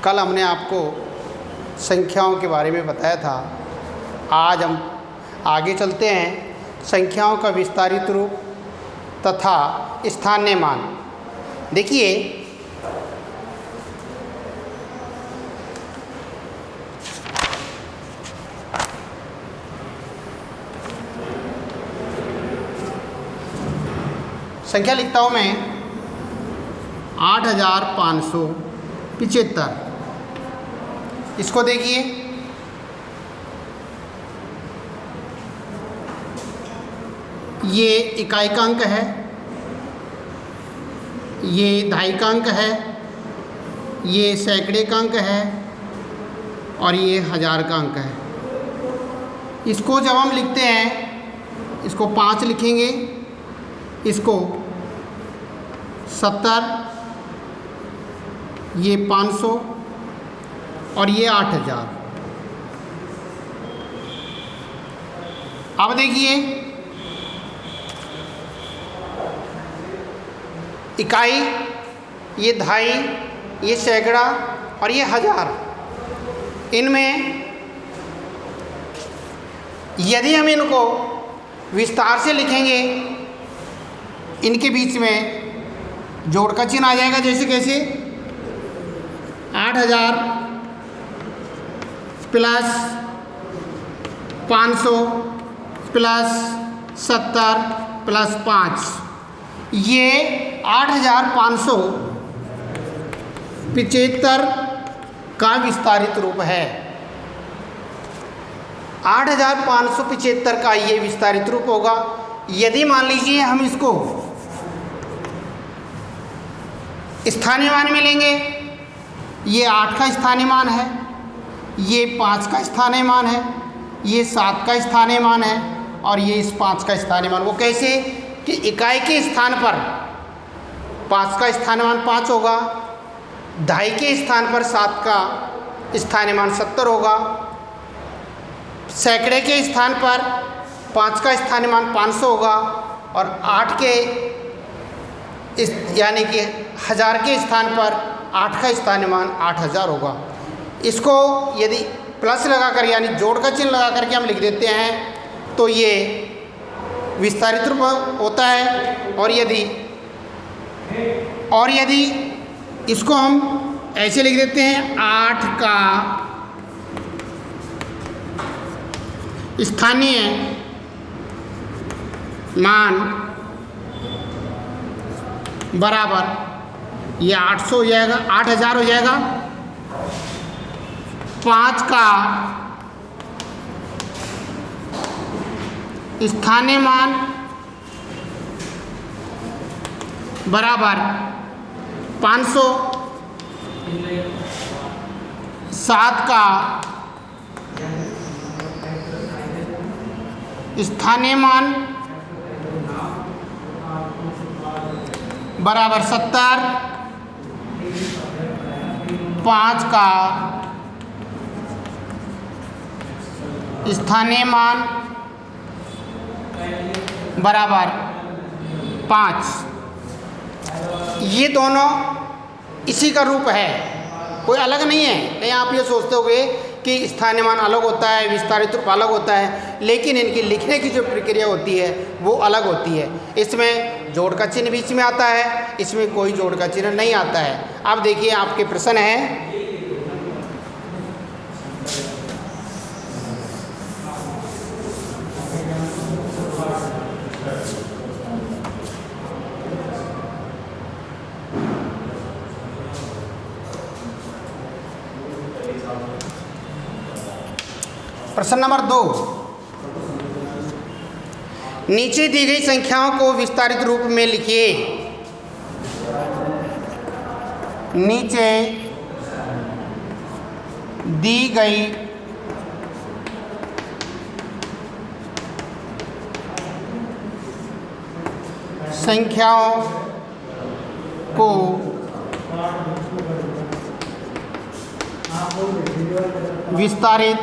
कल हमने आपको संख्याओं के बारे में बताया था। आज हम आगे चलते हैं। संख्याओं का विस्तारित रूप तथा स्थानीय मान। देखिए, संख्या लिखता हूँ मैं 8575। इसको देखिए, ये इकाई का अंक है, ये दहाई का अंक है, ये सैकड़े का अंक है और ये हज़ार का अंक है। इसको जब हम लिखते हैं, इसको 5 लिखेंगे, इसको 70, ये 500 और ये 8000। अब देखिए, इकाई, ये दहाई, ये सैकड़ा और ये हज़ार। इनमें यदि हम इनको विस्तार से लिखेंगे, इनके बीच में जोड़ का चिन्ह आ जाएगा। जैसे कैसे 8000 प्लस 500 प्लस 70 प्लस 5, ये 8575 का विस्तारित रूप है। 8575 का ये विस्तारित रूप होगा। यदि मान लीजिए हम इसको स्थानीय मान में लेंगे, ये 8 का स्थानीय मान है, ये 5 का स्थानीय मान है, ये 7 का स्थानीय मान है और ये इस 5 का स्थानीय मान। वो कैसे कि इकाई के स्थान पर 5 का स्थानीय मान 5 होगा, दहाई के स्थान पर 7 का स्थानीय मान 70 होगा, सैकड़े के स्थान पर 5 का स्थानीय मान 500 होगा और 8 के यानी कि 1000 के स्थान पर 8 का स्थानीय मान 8000 होगा। इसको यदि प्लस लगाकर यानी जोड़ का चिन्ह लगा करके हम लिख देते हैं तो ये विस्तारित रूप होता है। और यदि इसको हम ऐसे लिख देते हैं, 8 का स्थानीय मान बराबर, ये 800 हो जाएगा, 8000 हो जाएगा। 5 का स्थानीय मान बराबर 500, 7 का स्थानीय मान बराबर 70, 5 का स्थानीय मान बराबर 5। ये दोनों इसी का रूप है, कोई अलग नहीं है। कहीं आप ये सोचते होंगे कि स्थानीय मान अलग होता है, विस्तारित रूप अलग होता है, लेकिन इनकी लिखने की जो प्रक्रिया होती है वो अलग होती है। इसमें जोड़ का चिन्ह बीच में आता है, इसमें कोई जोड़ का चिन्ह नहीं आता है। अब देखिए, आपके प्रश्न है, प्रश्न नंबर 2, नीचे दी गई संख्याओं को विस्तारित रूप में लिखिए। नीचे दी गई संख्याओं को विस्तारित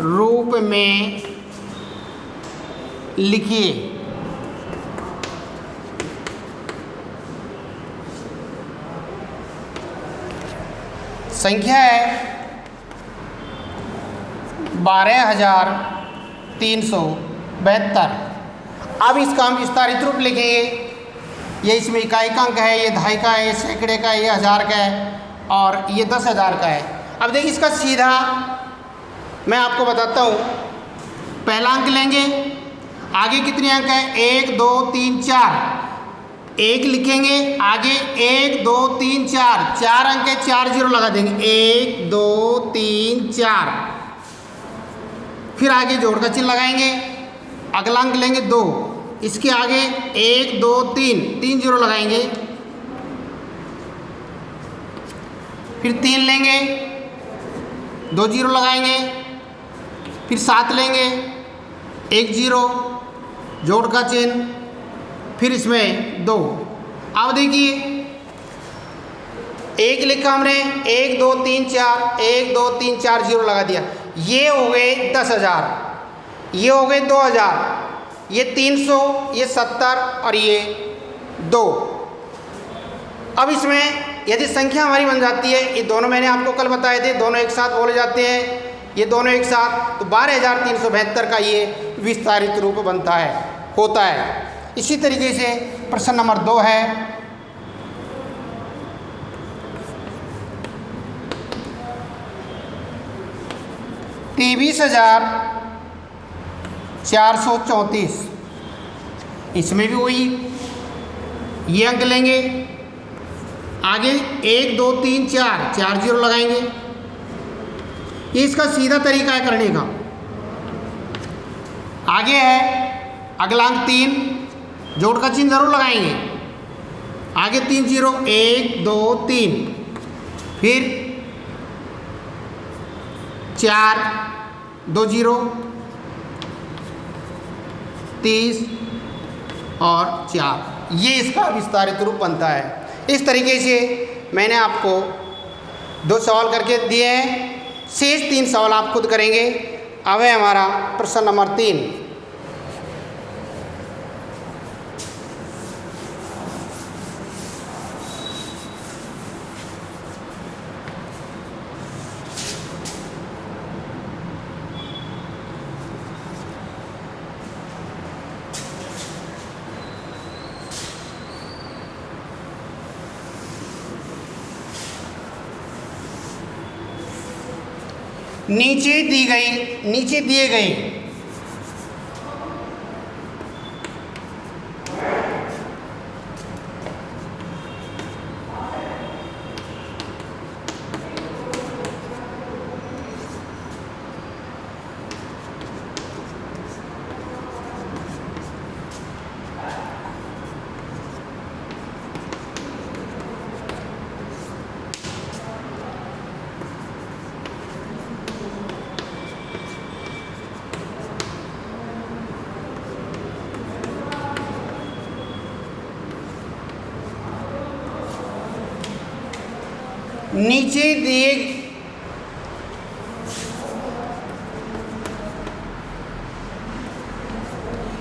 रूप में लिखिए। संख्या है 12,372। अब इसका हम विस्तारित रूप लिखेंगे। ये इसमें इकाई का अंक है, ये दहाई का है, ये सैकड़े का है, ये हज़ार का है और ये 10,000 का है। अब देखिए इसका सीधा मैं आपको बताता हूँ। पहला अंक लेंगे, आगे कितने अंक हैं? 1 2 3 4, 1 लिखेंगे, आगे 1 2 3 4, 4 अंक है, 4 जीरो लगा देंगे, 1 2 3 4। फिर आगे जोड़ का चिन्ह लगाएंगे, अगला अंक लेंगे 2, इसके आगे 1 2 3, 3 जीरो लगाएंगे, फिर 3 लेंगे, 2 जीरो लगाएंगे, फिर 7 लेंगे, 1 जीरो, जोड़ का चिन्ह, फिर इसमें 2। अब देखिए 1 लिखा हमने, 1 2 3 4, 1 2 3 4 जीरो लगा दिया, ये हो गए 10,000, ये हो गए 2,000, ये 300, ये 70 और ये 2। अब इसमें यदि संख्या हमारी बन जाती है, ये दोनों मैंने आपको कल बताए थे, दोनों एक साथ बोले जाते हैं, ये दोनों एक साथ, तो 12,372 का ये विस्तारित रूप बनता है, होता है। इसी तरीके से प्रश्न नंबर 2 है, ₹23,434। इसमें भी वही ये अंक लेंगे, आगे 1 2 3 4, 4 जीरो लगाएंगे, ये इसका सीधा तरीका है करने का। आगे है अगला अंक 3, जोड़ का चिन्ह जरूर लगाएंगे, आगे 3 जीरो, 1 2 3, फिर 4 2 जीरो, 30 और 4, ये इसका विस्तारित रूप बनता है। इस तरीके से मैंने आपको 2 सवाल करके दिए हैं, शेष 3 सवाल आप खुद करेंगे। अब है हमारा प्रश्न नंबर 3। नीचे दिए गए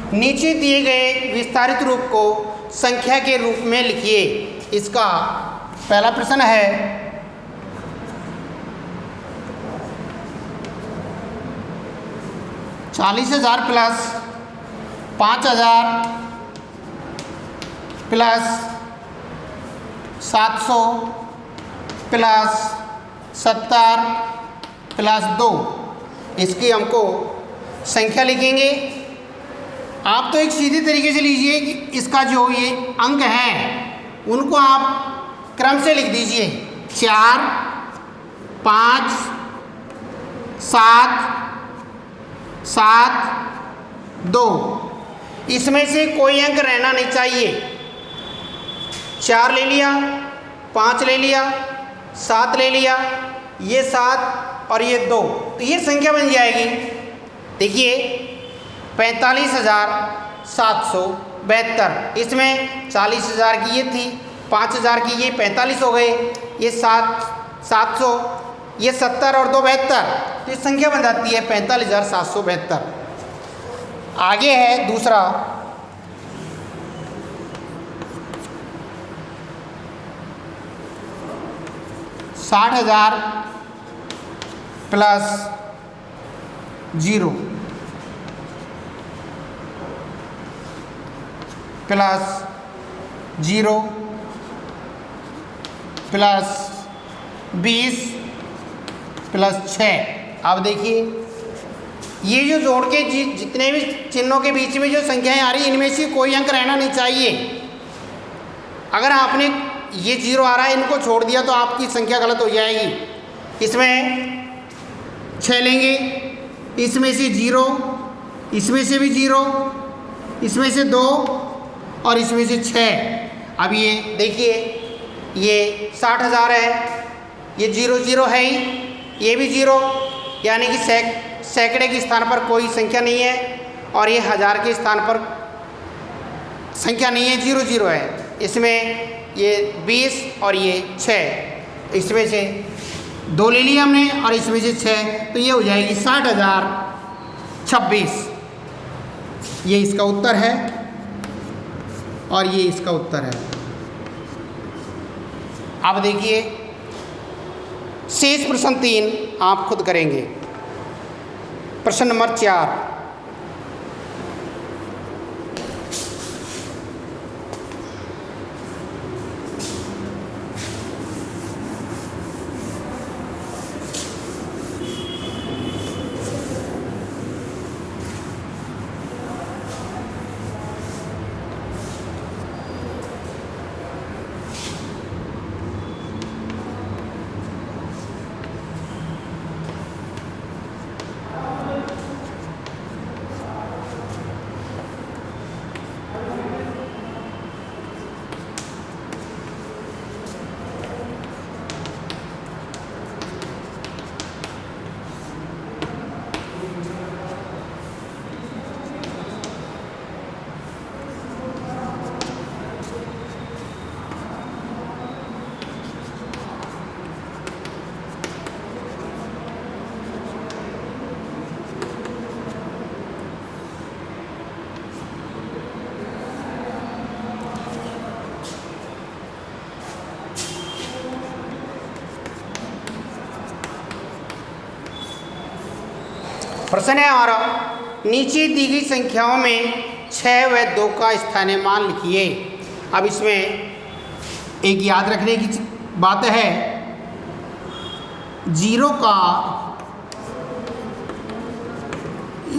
नीचे दिए गए विस्तारित रूप को संख्या के रूप में लिखिए। इसका पहला प्रश्न है, 40,000 प्लस 5,000 प्लस 700 प्लस 70 प्लस 2, इसकी हमको संख्या लिखेंगे। आप तो एक सीधे तरीके से लीजिए कि इसका जो ये अंक हैं उनको आप क्रम से लिख दीजिए, 4 5 7 7 2, इसमें से कोई अंक रहना नहीं चाहिए। 4 ले लिया, 5 ले लिया, 7 ले लिया, ये 7 और ये 2, तो ये संख्या बन जाएगी। देखिए 45,772, इसमें 40,000 की ये थी, 5,000 की ये 45 हो गए, ये 700, ये 70 और 2 72, तो ये संख्या बन जाती है 45,772। आगे है दूसरा, 60,000 प्लस 0 प्लस 0 प्लस 20 प्लस 6। अब देखिए ये जो जोड़ के जितने भी चिन्हों के बीच में जो संख्याएं आ रही हैं इनमें से कोई अंक रहना नहीं चाहिए। अगर आपने ये 0 आ रहा है इनको छोड़ दिया तो आपकी संख्या गलत हो जाएगी। इसमें 6 लेंगे, इसमें से 0, इसमें से भी 0, इसमें से 2 और इसमें से 6। अब ये देखिए ये 60,000 है, ये 0 0 है ही, ये भी 0, यानी कि सैकड़े के स्थान पर कोई संख्या नहीं है और ये हज़ार के स्थान पर संख्या नहीं है, 0 0 है। इसमें ये 20 और ये 6, इसमें से 2 ले लिया हमने और इसमें से 6, तो ये हो जाएगी 60,026। ये इसका उत्तर है और ये इसका उत्तर है। अब देखिए शेष प्रश्न 3 आप खुद करेंगे। प्रश्न नंबर 4, प्रश्न है हमारा, नीचे दी गई संख्याओं में 6 व 2 का स्थानीय मान लिखिए। अब इसमें एक याद रखने की बात है, 0 का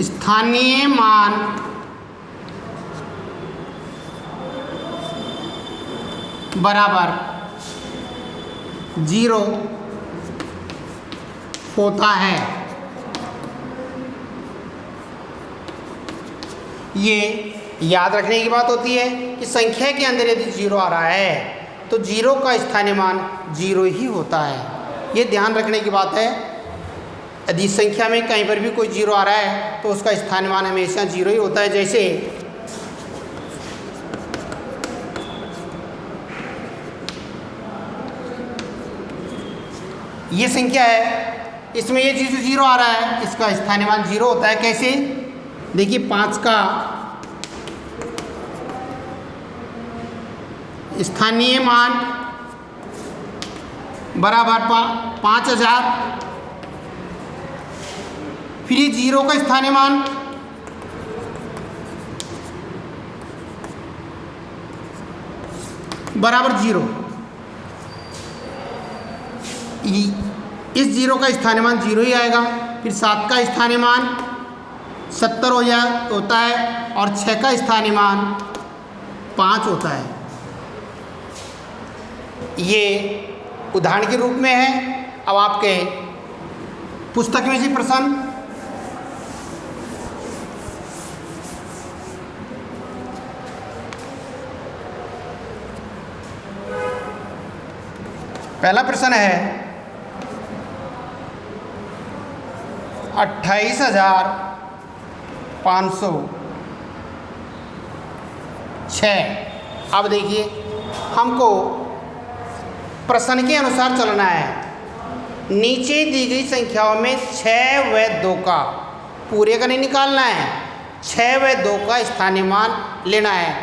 स्थानीय मान बराबर 0 होता है। ये याद रखने की बात होती है कि संख्या के अंदर यदि 0 आ रहा है तो 0 का स्थानीय मान 0 ही होता है। ये ध्यान रखने की बात है। यदि संख्या में कहीं पर भी कोई 0 आ रहा है तो उसका स्थानीय मान हमेशा 0 ही होता है। जैसे ये संख्या है, इसमें ये 0 आ रहा है, इसका स्थानीय मान 0 होता है। कैसे? देखिए 5 का स्थानीय मान बराबर 5000, फिर ये 0 का स्थानीय मान बराबर 0, इस 0 का स्थानीय मान 0 ही आएगा। फिर 7 का स्थानीय मान 70 होता है और 6 का स्थानीय मान 5 होता है। ये उदाहरण के रूप में है। अब आपके पुस्तक में से प्रश्न, पहला प्रश्न है 28,506। अब देखिए हमको प्रश्न के अनुसार चलना है। नीचे दी गई संख्याओं में 6 व 2 का, पूरे का नहीं निकालना है, 6 व 2 का स्थानीय मान लेना है।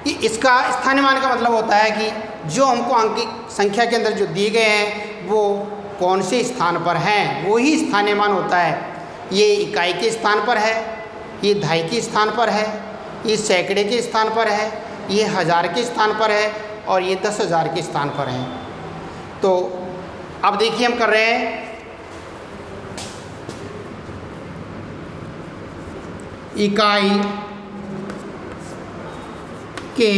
कि इसका स्थानीय मान का मतलब होता है कि जो हमको अंक की संख्या के अंदर जो दिए गए हैं वो कौन से स्थान पर हैं वही स्थानीय मान होता है। ये इकाई के स्थान पर है, ये दहाई के स्थान पर है, ये सैकड़े के स्थान पर है, ये हज़ार के स्थान पर है और ये 10,000 के स्थान पर है। तो अब देखिए हम कर रहे हैं इकाई के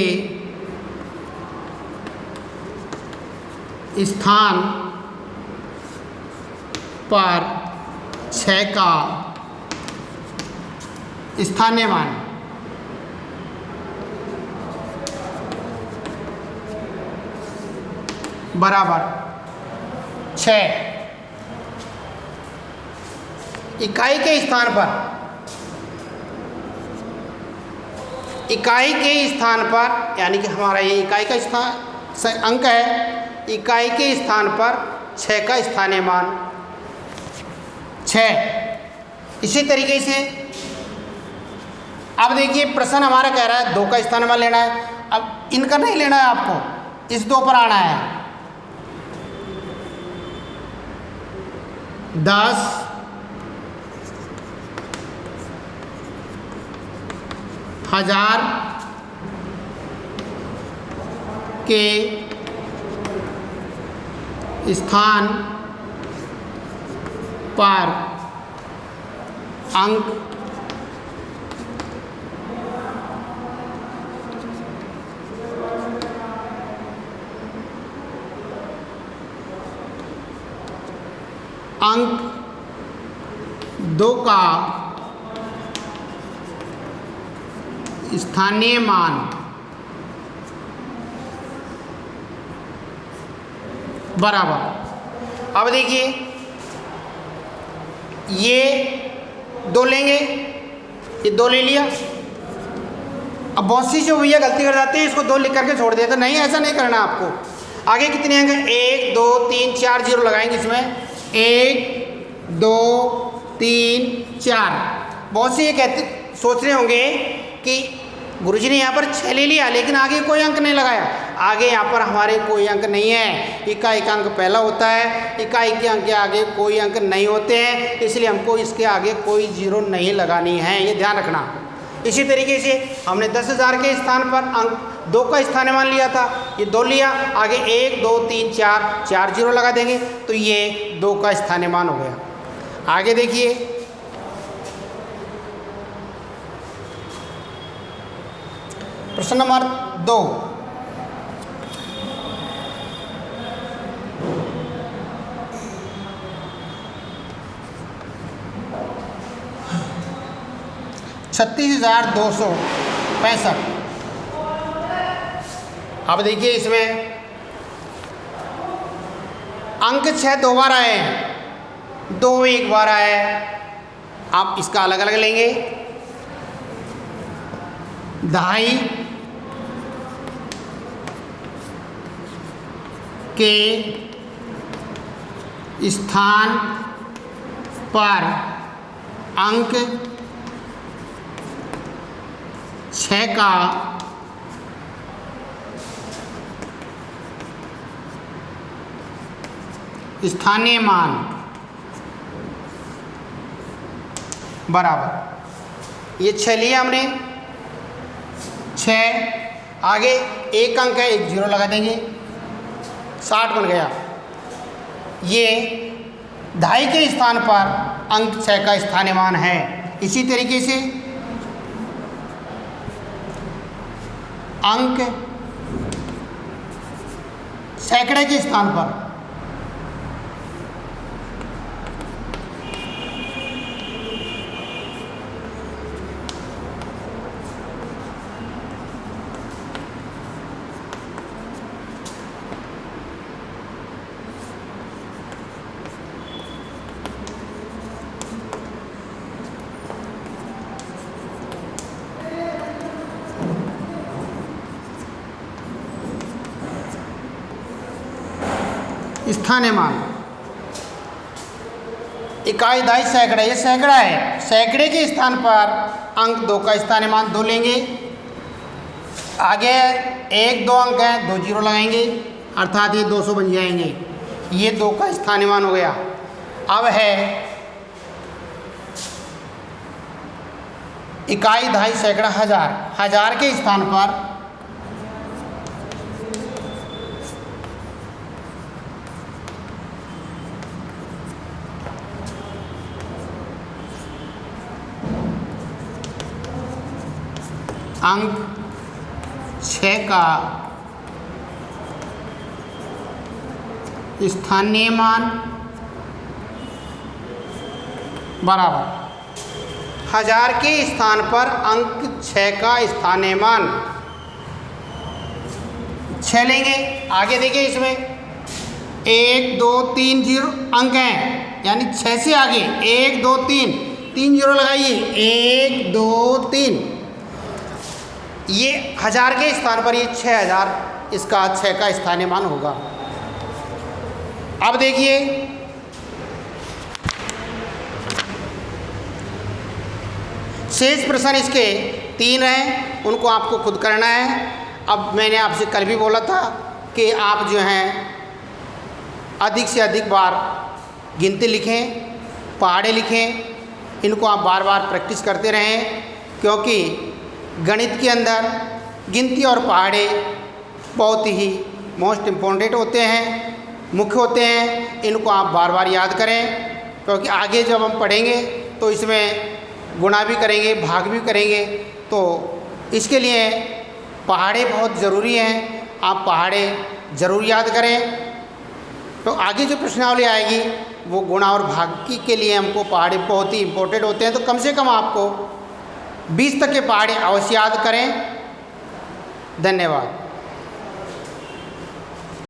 स्थान पर 6 का स्थानीय मान बराबर 6। इकाई के स्थान पर, इकाई के स्थान पर यानी कि हमारा ये इकाई का स्थान अंक है, इकाई के स्थान पर 6 का स्थानीय मान 6। इसी तरीके से अब देखिए प्रश्न हमारा कह रहा है 2 का स्थानीय मान लेना है। अब इनका नहीं लेना है, आपको इस 2 पर आना है। 10 हज़ार के स्थान पर अंक अंक 2 का स्थानीय मान बराबर। अब देखिए ये 2 लेंगे, ये 2 ले लिया। अब बहुत सी जो भैया गलती कर जाते हैं, इसको 2 लिख करके छोड़ देते। नहीं, ऐसा नहीं करना आपको। आगे कितने अंक हैं? 1 2 3 4 जीरो लगाएंगे इसमें। 1 2 3 4। बहुत से ये कहते सोच रहे होंगे कि गुरुजी ने यहाँ पर 6 ले लिया लेकिन आगे कोई अंक नहीं लगाया। आगे यहाँ पर हमारे कोई अंक नहीं है। इकाई का अंक पहला होता है, इकाई के अंक के आगे कोई अंक नहीं होते हैं, इसलिए हमको इसके आगे कोई जीरो नहीं लगानी है, ये ध्यान रखना। इसी तरीके से हमने 10,000 के स्थान पर अंक 2 का स्थानीय मान लिया था, ये 2 लिया। आगे 1 2 3 4 जीरो लगा देंगे तो ये 2 का स्थानीय मान हो गया। आगे देखिए प्रश्न नंबर 2। $36,265। अब देखिए इसमें अंक 6 2 बार आए हैं, 2 1 बार आया है। आप इसका अलग अलग लेंगे। दहाई के स्थान पर अंक 6 का स्थानीय मान बराबर। ये 6 लिया हमने, 6 आगे 1 अंक है, 1 जीरो लगा देंगे, 60 बन गया। ये दहाई के स्थान पर अंक 6 का स्थानीय मान है। इसी तरीके से अंक सैकड़े के स्थान पर स्थानीय मान इकाई दहाई सैकड़ा, ये सैकड़ा है, सैकड़े के स्थान पर अंक 2 का स्थानीय मान 2 लेंगे। आगे 1 2 अंक है, 2 जीरो लगाएंगे, अर्थात ये 200 बन जाएंगे। ये 2 का स्थानीय मान हो गया। अब है इकाई, दहाई, सैकड़ा, हजार। हजार के स्थान पर अंक 6 का स्थानीय मान बराबर हजार के स्थान पर अंक 6 का स्थानीय मान 6 लेंगे। आगे देखिए, इसमें 1 2 3 0 अंक हैं, यानी 6 से आगे 1 2 3 3 0 लगाइए, 1 2 3। ये हजार के स्थान पर ये 6000 इसका 6 का स्थानीय मान होगा। अब देखिए, शेष प्रश्न इसके 3 हैं, उनको आपको खुद करना है। अब मैंने आपसे कल भी बोला था कि आप जो हैं अधिक से अधिक बार गिनती लिखें, पहाड़े लिखें। इनको आप बार बार प्रैक्टिस करते रहें, क्योंकि गणित के अंदर गिनती और पहाड़े बहुत ही मोस्ट इम्पोर्टेंट होते हैं, मुख्य होते हैं। इनको आप बार बार याद करें, क्योंकि आगे जब हम पढ़ेंगे तो इसमें गुणा भी करेंगे, भाग भी करेंगे, तो इसके लिए पहाड़े बहुत ज़रूरी हैं। आप पहाड़े ज़रूर याद करें। तो आगे जो प्रश्नावली आएगी वो गुणा और भाग के लिए हमको पहाड़े बहुत ही इम्पोर्टेंट होते हैं। तो कम से कम आपको 20 तक के पहाड़े अवश्य याद करें। धन्यवाद।